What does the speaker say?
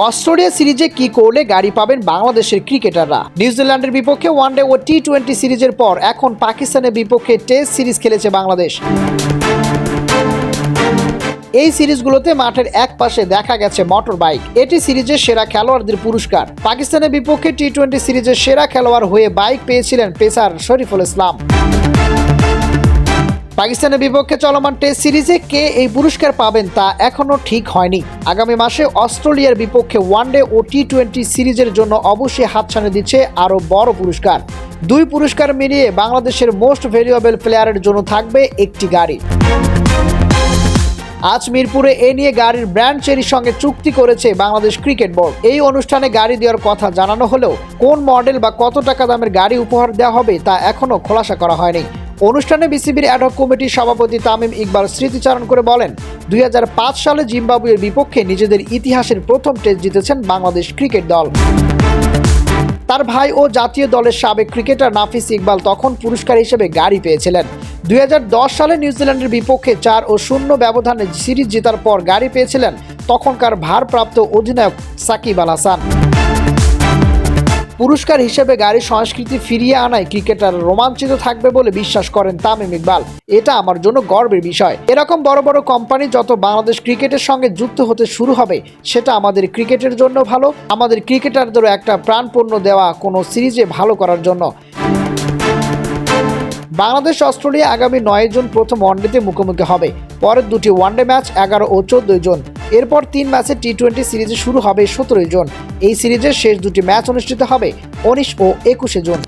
Australia সিরিজে কি করলে গাড়ি পাবেন বাংলাদেশের ক্রিকেটাররা? নিউজিল্যান্ডের বিপক্ষে ওয়ানডে ও টি-20 সিরিজের পর এখন পাকিস্তানের বিপক্ষে টেস্ট সিরিজ খেলেছে বাংলাদেশ। এই সিরিজগুলোতে মাঠের এক পাশে দেখা গেছে মোটর বাইক। এটি সিরিজের সেরা খেলোয়াড়দের পুরস্কার। পাকিস্তানের বিপক্ষে টি-20 সিরিজের সেরা খেলোয়াড় হয়ে বাইক পেয়েছিলেন পেসার শরীফুল ইসলাম। পাকিস্তানের বিপক্ষে চলমান টেস্ট সিরিজে কে এই পুরস্কার পাবেন তা এখনও ঠিক হয়নি। আগামী মাসে অস্ট্রেলিয়ার বিপক্ষে ওয়ানডে ও টি-20 সিরিজের জন্য অবশ্যই হাতছানি দিচ্ছে আরও বড় পুরস্কার। দুই পুরস্কার মিলিয়ে বাংলাদেশের মোস্ট ভ্যালুয়েবল প্লেয়ারের জন্য থাকবে একটি গাড়ি। আজ মিরপুরে এ নিয়ে গাড়ির ব্র্যান্ড চেরির সঙ্গে চুক্তি করেছে বাংলাদেশ ক্রিকেট বোর্ড। এই অনুষ্ঠানে গাড়ি দেওয়ার কথা জানানো হলেও কোন মডেল বা কত টাকা দামের গাড়ি উপহার দেওয়া হবে তা এখনও খোলাসা করা হয়নি। অনুষ্ঠানে বিসিবির অ্যাডহক কমিটির সভাপতি তামিম ইকবাল স্মৃতিচারণ করে বলেন, 2005 সালে জিম্বাবুয়ের বিপক্ষে নিজেদের ইতিহাসের প্রথম টেস্ট জিতেছেন বাংলাদেশ ক্রিকেট দল। তার ভাই ও জাতীয় দলের সাবেক ক্রিকেটার নাফিস ইকবাল তখন পুরস্কার হিসেবে গাড়ি পেয়েছিলেন। 2010 সালে নিউজিল্যান্ডের বিপক্ষে 4-0 ব্যবধানে সিরিজ জেতার পর গাড়ি পেয়েছিলেন তখনকার ভারপ্রাপ্ত অধিনায়ক সাকিব আল হাসান। পুরস্কার হিসেবে গাড়ির সংস্কৃতি ফিরিয়ে আনায় ক্রিকেটার রোমাঞ্চিত থাকবে বলে বিশ্বাস করেন তামিম ইকবাল। এটা আমার জন্য গর্বের বিষয়। এরকম বড় বড় কোম্পানি যত বাংলাদেশ ক্রিকেটের সঙ্গে যুক্ত হতে শুরু হবে সেটা আমাদের ক্রিকেটের জন্য ভালো, আমাদের ক্রিকেটারদেরও একটা প্রাণপণ্য দেওয়া কোনো সিরিজে ভালো করার জন্য। বাংলাদেশ অস্ট্রেলিয়া আগামী 9 জুন প্রথম ওয়ানডেতে মুখোমুখি হবে। পরের দুটি ওয়ানডে ম্যাচ 11 ও 14 জুন। এরপর 3 ম্যাচের টি-20 সিরিজ শুরু হবে 17 জুন। এই সিরিজের শেষ দুটি ম্যাচ অনুষ্ঠিত হবে 19 ও 21 জুন।